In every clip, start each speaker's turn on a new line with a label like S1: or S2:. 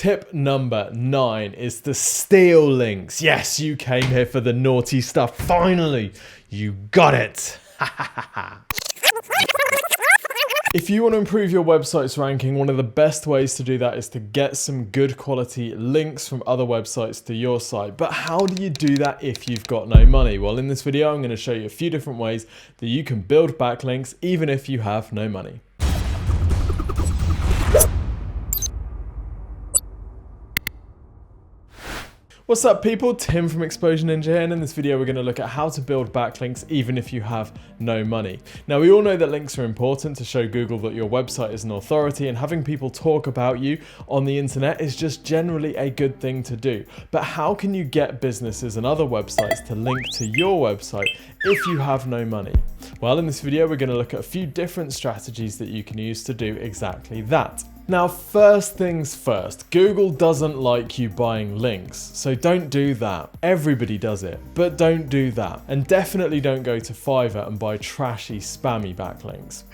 S1: Tip number 9 is to steal links. Yes, you came here for the naughty stuff. Finally, you got it. If you want to improve your website's ranking, one of the best ways to do that is to get some good quality links from other websites to your site. But how do you do that if you've got no money? Well, in this video, I'm going to show you a few different ways that you can build backlinks even if you have no money. What's up people, Tim from Exposure Ninja here, and in this video we're going to look at how to build backlinks even if you have no money. Now we all know that links are important to show Google that your website is an authority, and having people talk about you on the internet is just generally a good thing to do. But how can you get businesses and other websites to link to your website if you have no money? Well, in this video we're going to look at a few different strategies that you can use to do exactly that. Now, first things first, Google doesn't like you buying links, so don't do that. Everybody does it, but don't do that. And definitely don't go to Fiverr and buy trashy, spammy backlinks.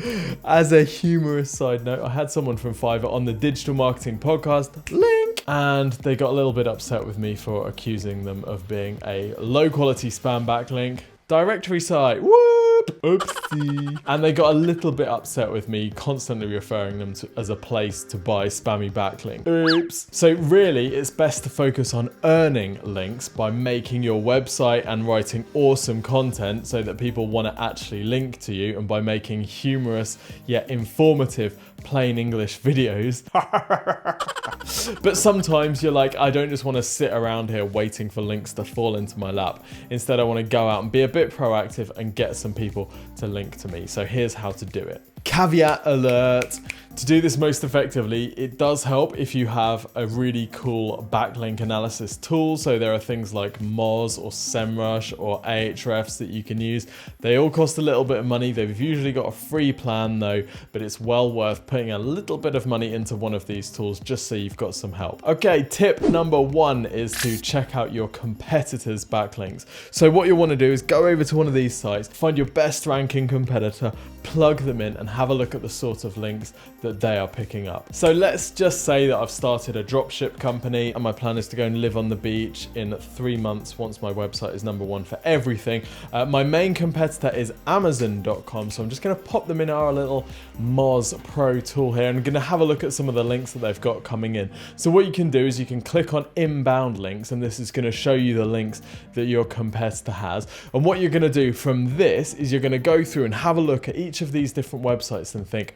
S1: As a humorous side note, I had someone from Fiverr on the Digital Marketing Podcast, link, and they got a little bit upset with me for accusing them of being a low quality spam backlink. Directory site, whoop, oopsie. And they got a little bit upset with me constantly referring them to as a place to buy spammy backlink. Oops. So really, it's best to focus on earning links by making your website and writing awesome content so that people want to actually link to you, and by making humorous yet informative plain English videos. But sometimes you're like, I don't just want to sit around here waiting for links to fall into my lap. Instead, I want to go out and be a bit proactive and get some people to link to me. So here's how to do it. Caveat alert. To do this most effectively, it does help if you have a really cool backlink analysis tool. So there are things like Moz or SEMrush or Ahrefs that you can use. They all cost a little bit of money. They've usually got a free plan though, but it's well worth putting a little bit of money into one of these tools just so you've got some help. Okay, tip number 1 is to check out your competitors' backlinks. So what you'll want to do is go over to one of these sites, find your best ranking competitor, plug them in, and have a look at the sort of links that they are picking up. So let's just say that I've started a dropship company and my plan is to go and live on the beach in 3 months once my website is #1 for everything. My main competitor is Amazon.com, so I'm just going to pop them in our little Moz Pro tool here, and I'm going to have a look at some of the links that they've got coming in. So what you can do is you can click on inbound links, and this is going to show you the links that your competitor has. And what you're going to do from this is you're going to go through and have a look at each of these different websites and think,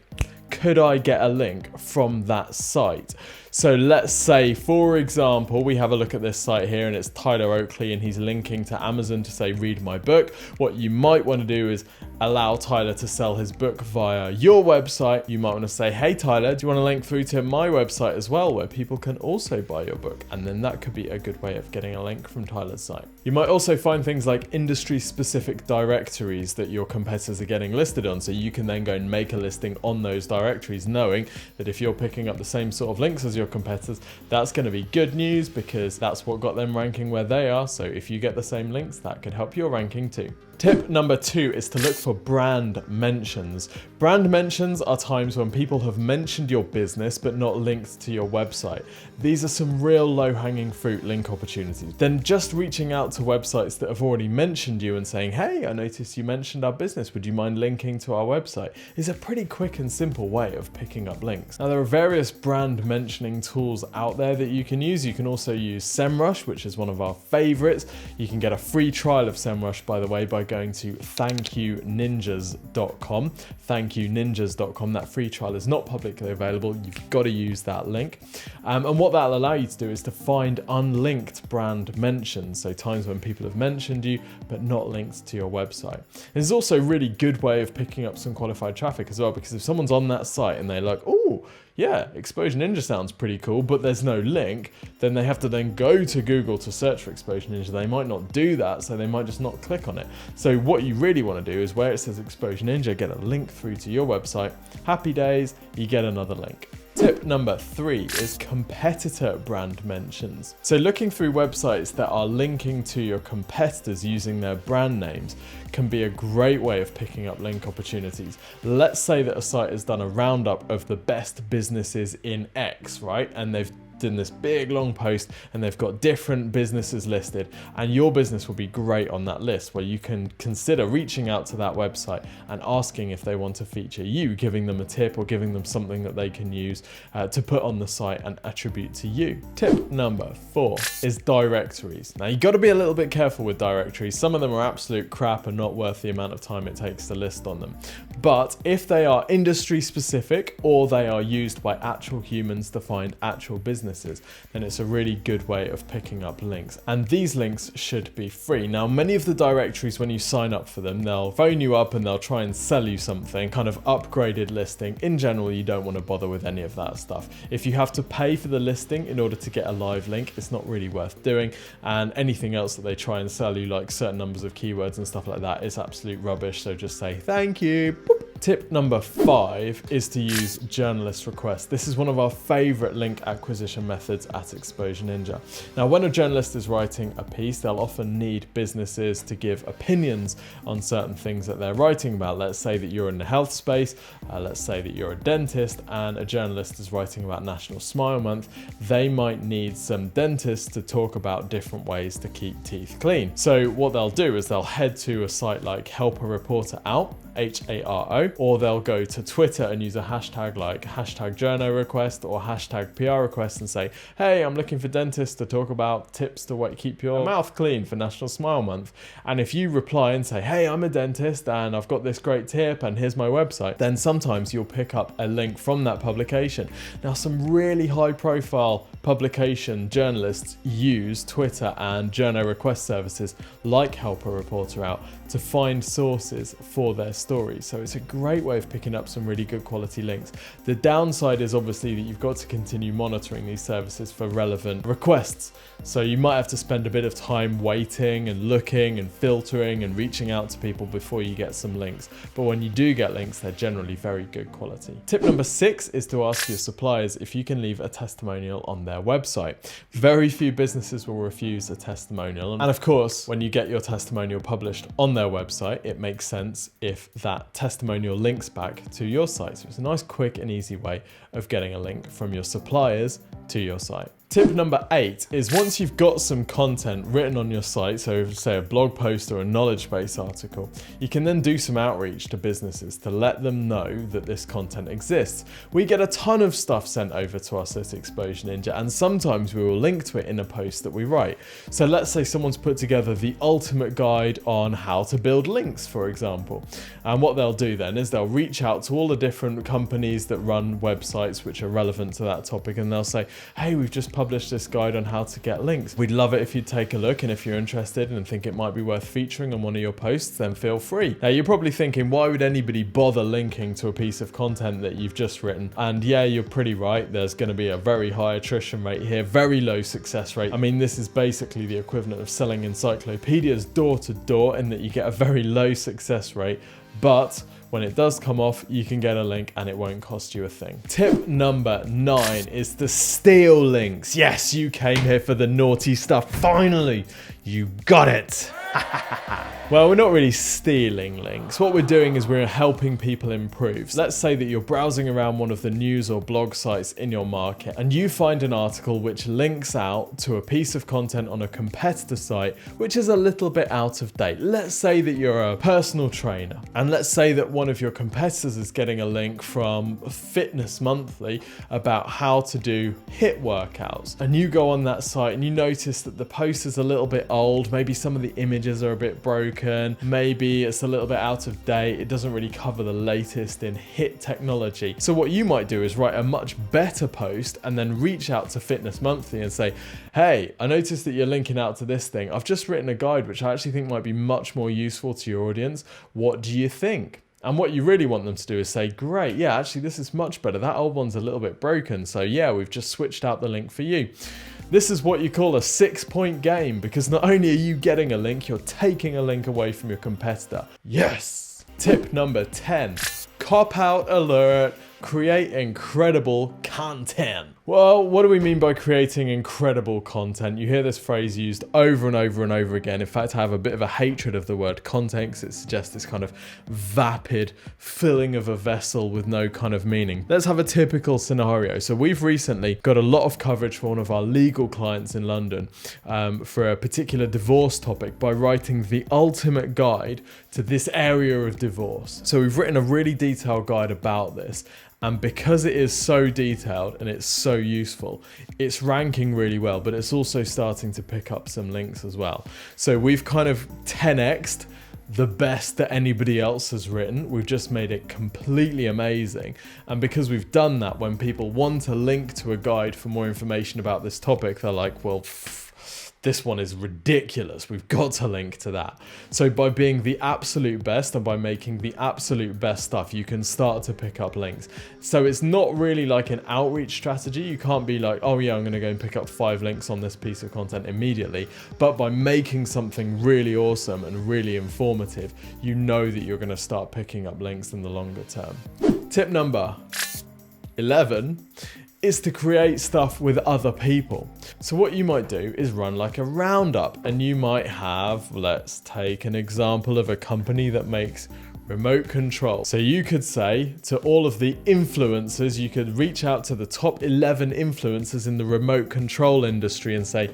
S1: could I get a link from that site? So let's say, for example, we have a look at this site here and it's Tyler Oakley and he's linking to Amazon to say, read my book. What you might want to do is allow Tyler to sell his book via your website. You might want to say, hey Tyler, do you want to link through to my website as well, where people can also buy your book? And then that could be a good way of getting a link from Tyler's site. You might also find things like industry specific directories that your competitors are getting listed on. So you can then go and make a listing on those directories, knowing that if you're picking up the same sort of links as your competitors, that's going to be good news because that's what got them ranking where they are. So if you get the same links, that could help your ranking too. Tip number 2 is to look for brand mentions. Brand mentions are times when people have mentioned your business but not linked to your website. These are some real low-hanging fruit link opportunities. Then just reaching out to websites that have already mentioned you and saying, hey, I noticed you mentioned our business, would you mind linking to our website? Is a pretty quick and simple way of picking up links. Now there are various brand mentioning tools out there that you can use. You can also use SEMrush, which is one of our favorites. You can get a free trial of SEMrush, by the way, by going to thankyouninjas.com. Thankyouninjas.com. That free trial is not publicly available. You've got to use that link. And what that'll allow you to do is to find unlinked brand mentions. So times when people have mentioned you, but not linked to your website. It's also a really good way of picking up some qualified traffic as well, because if someone's on that site and they're like, oh, yeah, Exposure Ninja sounds pretty cool, but there's no link, then they have to then go to Google to search for Exposure Ninja. They might not do that, so they might just not click on it. So what you really want to do is where it says Exposure Ninja, get a link through to your website. Happy days, you get another link. Tip number 3 is competitor brand mentions. So looking through websites that are linking to your competitors using their brand names can be a great way of picking up link opportunities. Let's say that a site has done a roundup of the best businesses in X, right? And they've in this big long post and they've got different businesses listed, and your business will be great on that list, where you can consider reaching out to that website and asking if they want to feature you, giving them a tip or giving them something that they can use to put on the site and attribute to you. Tip number 4 is directories. Now, you've got to be a little bit careful with directories. Some of them are absolute crap and not worth the amount of time it takes to list on them. But if they are industry specific or they are used by actual humans to find actual businesses, then it's a really good way of picking up links. And these links should be free. Now, many of the directories, when you sign up for them, they'll phone you up and they'll try and sell you something, kind of upgraded listing. In general, you don't want to bother with any of that stuff. If you have to pay for the listing in order to get a live link, it's not really worth doing. And anything else that they try and sell you, like certain numbers of keywords and stuff like that, is absolute rubbish. So just say thank you. Boop. Tip number 5 is to use journalist requests. This is one of our favorite link acquisition methods at Exposure Ninja. Now, when a journalist is writing a piece, they'll often need businesses to give opinions on certain things that they're writing about. Let's say that you're in the health space, let's say that you're a dentist, and a journalist is writing about National Smile Month. They might need some dentists to talk about different ways to keep teeth clean. So what they'll do is they'll head to a site like Help a Reporter Out, HARO, or they'll go to Twitter and use a hashtag like hashtag journo request or hashtag PR request and say, hey, I'm looking for dentists to talk about tips to keep your mouth clean for National Smile Month. And if you reply and say, hey, I'm a dentist and I've got this great tip and here's my website, then sometimes you'll pick up a link from that publication. Now, some really high profile publication journalists use Twitter and journo request services like Help a Reporter Out to find sources for their stories. So it's a great way of picking up some really good quality links. The downside is obviously that you've got to continue monitoring these services for relevant requests. So you might have to spend a bit of time waiting and looking and filtering and reaching out to people before you get some links. But when you do get links, they're generally very good quality. Tip number 6 is to ask your suppliers if you can leave a testimonial on their website. Very few businesses will refuse a testimonial. And of course, when you get your testimonial published on their website, it makes sense if that testimonial links back to your site. So it's a nice, quick and easy way of getting a link from your suppliers to your site. Tip number 8 is once you've got some content written on your site, so say a blog post or a knowledge base article, you can then do some outreach to businesses to let them know that this content exists. We get a ton of stuff sent over to us at Exposure Ninja, and sometimes we will link to it in a post that we write. So let's say someone's put together the ultimate guide on how to build links, for example. And what they'll do then is they'll reach out to all the different companies that run websites which are relevant to that topic, and they'll say, hey, we've just published this guide on how to get links. We'd love it if you'd take a look, and if you're interested and think it might be worth featuring on one of your posts, then feel free. Now, you're probably thinking, why would anybody bother linking to a piece of content that you've just written? And yeah, you're pretty right. There's going to be a very high attrition rate here, very low success rate. I mean, this is basically the equivalent of selling encyclopedias door to door, in that you get a very low success rate, but when it does come off, you can get a link and it won't cost you a thing. Tip number 9 is to steal links. Yes, you came here for the naughty stuff. Finally, you got it. Well, we're not really stealing links. What we're doing is we're helping people improve. Let's say that you're browsing around one of the news or blog sites in your market and you find an article which links out to a piece of content on a competitor site which is a little bit out of date. Let's say that you're a personal trainer, and let's say that one of your competitors is getting a link from Fitness Monthly about how to do HIIT workouts. And you go on that site and you notice that the post is a little bit old, maybe some of the images are a bit broken, maybe it's a little bit out of date, it doesn't really cover the latest in HIIT technology. So what you might do is write a much better post and then reach out to Fitness Monthly and say, hey, I noticed that you're linking out to this thing. I've just written a guide which I actually think might be much more useful to your audience. What do you think? And what you really want them to do is say, great, yeah, actually this is much better. That old one's a little bit broken. So yeah, we've just switched out the link for you. This is what you call a 6-point game, because not only are you getting a link, you're taking a link away from your competitor. Yes! Tip number 10, cop out alert, create incredible content. Well, what do we mean by creating incredible content? You hear this phrase used over and over and over again. In fact, I have a bit of a hatred of the word content because it suggests this kind of vapid filling of a vessel with no kind of meaning. Let's have a typical scenario. So we've recently got a lot of coverage for one of our legal clients in London for a particular divorce topic by writing the ultimate guide to this area of divorce. So we've written a really detailed guide about this. And because it is so detailed and it's so useful, it's ranking really well, but it's also starting to pick up some links as well. So we've kind of 10x'd the best that anybody else has written. We've just made it completely amazing. And because we've done that, when people want to link to a guide for more information about this topic, they're like, well, this one is ridiculous. We've got to link to that. So by being the absolute best and by making the absolute best stuff, you can start to pick up links. So it's not really like an outreach strategy. You can't be like, oh yeah, I'm going to go and pick up 5 links on this piece of content immediately. But by making something really awesome and really informative, you know that you're going to start picking up links in the longer term. Tip number 11 is to create stuff with other people. So what you might do is run like a roundup, and you might have, let's take an example of a company that makes remote control. So you could say to all of the influencers, you could reach out to the top 11 influencers in the remote control industry and say,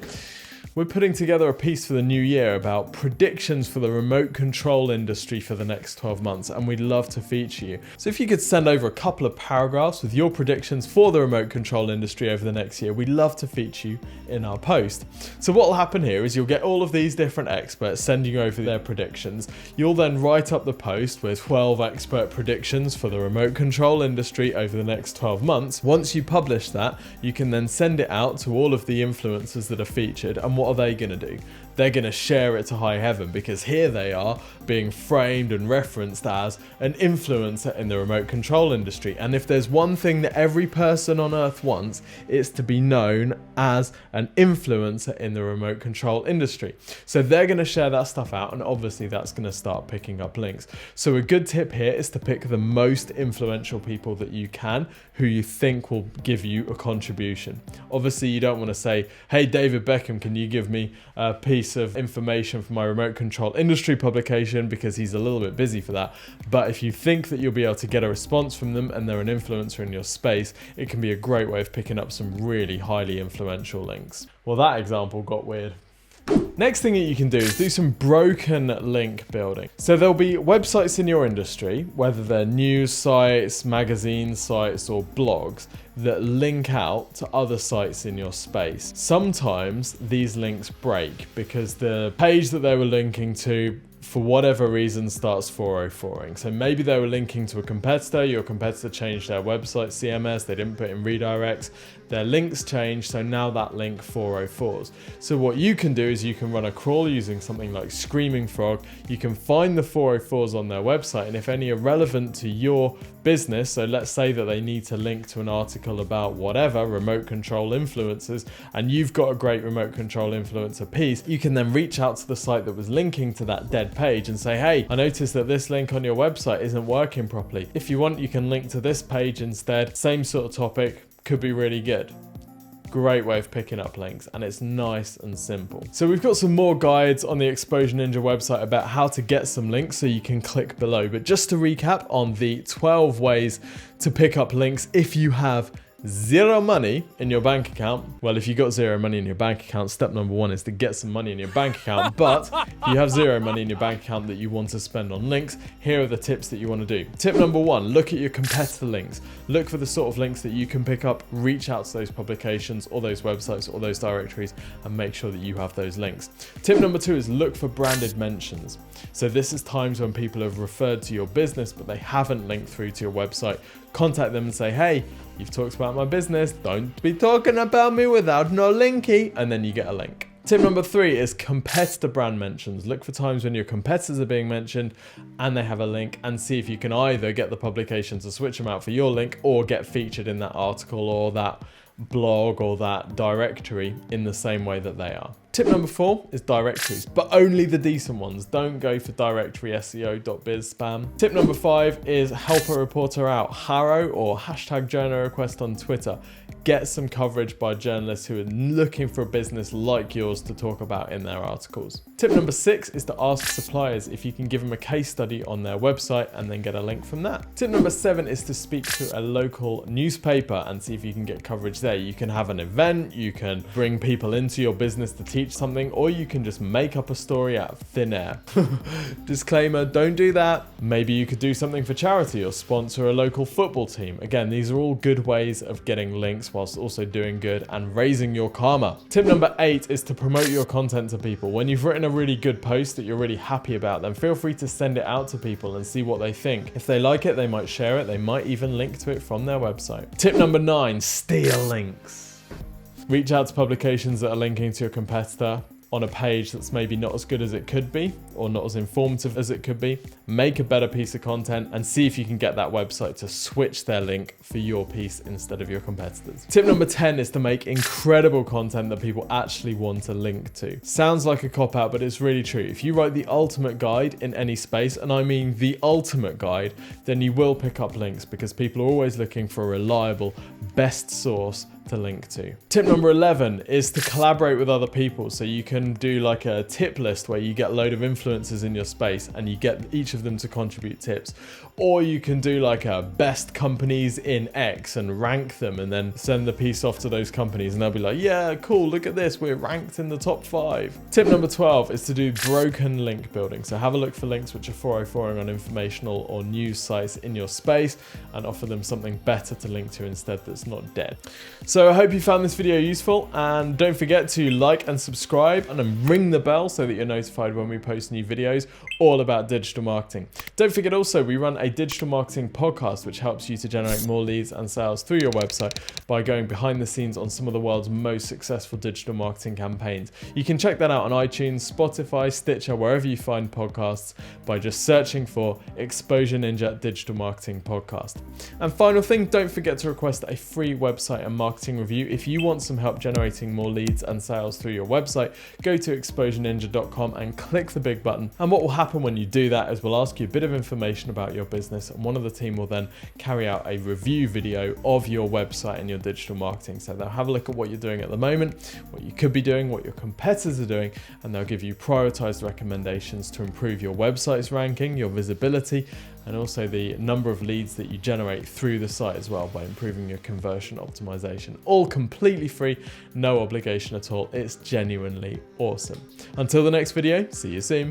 S1: we're putting together a piece for the new year about predictions for the remote control industry for the next 12 months, and we'd love to feature you. So if you could send over a couple of paragraphs with your predictions for the remote control industry over the next year, we'd love to feature you in our post. So what will happen here is you'll get all of these different experts sending over their predictions. You'll then write up the post with 12 expert predictions for the remote control industry over the next 12 months. Once you publish that, you can then send it out to all of the influencers that are featured, and what are they going to do? They're going to share it to high heaven, because here they are being framed and referenced as an influencer in the remote control industry. And if there's one thing that every person on earth wants, it's to be known as an influencer in the remote control industry. So they're going to share that stuff out, and obviously that's going to start picking up links. So a good tip here is to pick the most influential people that you can, who you think will give you a contribution. Obviously you don't want to say, hey David Beckham, can you give me a piece of information for my remote control industry publication, because he's a little bit busy for that. But if you think that you'll be able to get a response from them and they're an influencer in your space, it can be a great way of picking up some really highly influential links. Well, that example got weird. Next thing that you can do is do some broken link building. So there'll be websites in your industry, whether they're news sites, magazine sites, or blogs, that link out to other sites in your space. Sometimes these links break because the page that they were linking to, for whatever reason, starts 404ing. So maybe they were linking to a competitor, your competitor changed their website CMS, they didn't put in redirects, their links changed, so now that link 404s. So what you can do is you can run a crawl using something like Screaming Frog. You can find the 404s on their website, and if any are relevant to your business, so let's say that they need to link to an article about whatever, remote control influencers, and you've got a great remote control influencer piece, you can then reach out to the site that was linking to that dead page and say, hey, I noticed that this link on your website isn't working properly. If you want, you can link to this page instead. Same sort of topic, could be really good. Great way of picking up links, and it's nice and simple. So we've got some more guides on the Exposure Ninja website about how to get some links, so you can click below. But just to recap on the 12 ways to pick up links if you have zero money in your bank account. Well, if you got zero money in your bank account, step number 1 is to get some money in your bank account. But if you have zero money in your bank account that you want to spend on links, here are the tips that you want to do. Tip number 1, look at your competitor links. Look for the sort of links that you can pick up, reach out to those publications or those websites or those directories, and make sure that you have those links. Tip number 2 is look for branded mentions. So this is times when people have referred to your business, but they haven't linked through to your website. Contact them and say, hey, you've talked about my business, don't be talking about me without no linky, and then you get a link. Tip number 3 is competitor brand mentions. Look for times when your competitors are being mentioned and they have a link, and see if you can either get the publication to switch them out for your link or get featured in that article or that blog or that directory in the same way that they are. Tip number 4 is directories, but only the decent ones. Don't go for directory SEO.biz spam. Tip number 5 is help a reporter out. Harrow or hashtag journal request on Twitter. get some coverage by journalists who are looking for a business like yours to talk about in their articles. Tip number 6 is to ask suppliers if you can give them a case study on their website and then get a link from that. Tip number 7 is to speak to a local newspaper and see if you can get coverage there. You can have an event, you can bring people into your business to teach something, or you can just make up a story out of thin air. Disclaimer, don't do that. Maybe you could do something for charity or sponsor a local football team. Again, these are all good ways of getting links whilst also doing good and raising your karma. Tip number 8 is to promote your content to people. When you've written a really good post that you're really happy about, then feel free to send it out to people and see what they think. If they like it, they might share it. They might even link to it from their website. Tip number 9, steal links. Reach out to publications that are linking to your competitor on a page that's maybe not as good as it could be or not as informative as it could be. Make a better piece of content and see if you can get that website to switch their link for your piece instead of your competitors. Tip number 10 is to make incredible content that people actually want to link to. Sounds like a cop-out, but it's really true. If you write the ultimate guide in any space, and I mean the ultimate guide, then you will pick up links because people are always looking for a reliable, best source to link to. Tip number 11 is to collaborate with other people. So you can do like a tip list where you get a load of influencers in your space and you get each of them to contribute tips. Or you can do like a best companies in X and rank them and then send the piece off to those companies and they'll be like, yeah, cool, look at this, we're ranked in the top 5. Tip number 12 is to do broken link building. So have a look for links which are 404ing on informational or news sites in your space and offer them something better to link to instead that's not dead. So I hope you found this video useful, and don't forget to like and subscribe and then ring the bell so that you're notified when we post new videos all about digital marketing. Don't forget also, we run a digital marketing podcast which helps you to generate more leads and sales through your website by going behind the scenes on some of the world's most successful digital marketing campaigns. You can check that out on iTunes, Spotify, Stitcher, wherever you find podcasts by just searching for Exposure Ninja Digital Marketing Podcast. And final thing, don't forget to request a free website and marketing review. If you want some help generating more leads and sales through your website, go to exposureninja.com and click the big button. And what will happen when you do that is we'll ask you a bit of information about your business, and one of the team will then carry out a review video of your website and your digital marketing. So they'll have a look at what you're doing at the moment, what you could be doing, what your competitors are doing, and they'll give you prioritized recommendations to improve your website's ranking, your visibility, and also the number of leads that you generate through the site as well by improving your conversion optimization. All completely free, no obligation at all. It's genuinely awesome. Until the next video, see you soon.